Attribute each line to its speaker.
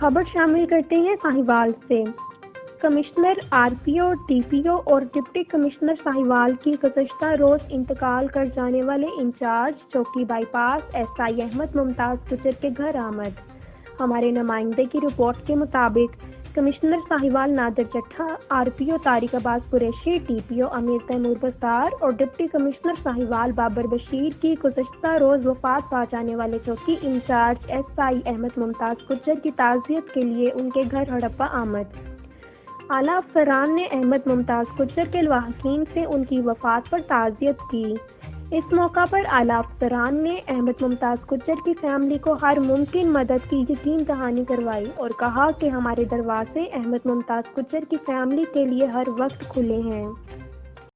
Speaker 1: خبر شامل کرتے ہیں ساہیوال سے۔ Commissioner are P O, D P او اور ڈپٹی کمشنر ساہیوال کی گزشتہ روز انتقال کر جانے والے انچارج چوکی bypass S I Ahmad Mumtaz Gujjar کے گھر آمد۔ ہمارے نمائندے کی رپورٹ کے مطابق commissioner Sahiwal Nadir Jattha, R P O Tariq Abbas Qureshi, D P O Amir Taimur Bastar اور ڈپٹی کمشنر ساہیوال بابر بشیر کی گزشتہ روز وفات پا جانے والے چوکی incharge S I Ahmad Mumtaz Gujjar کی تعزیت کے لیے ان کے گھر ہڑپا آمد۔ اعلیٰ افسران نے احمد ممتاز گجر کے لواحقین سے ان کی وفات پر تعزیت کی۔ اس موقع پر اعلیٰ افسران نے احمد ممتاز گجر کی فیملی کو ہر ممکن مدد کی یقین دہانی کروائی اور کہا کہ ہمارے دروازے احمد ممتاز گجر کی فیملی کے لیے ہر وقت کھلے ہیں۔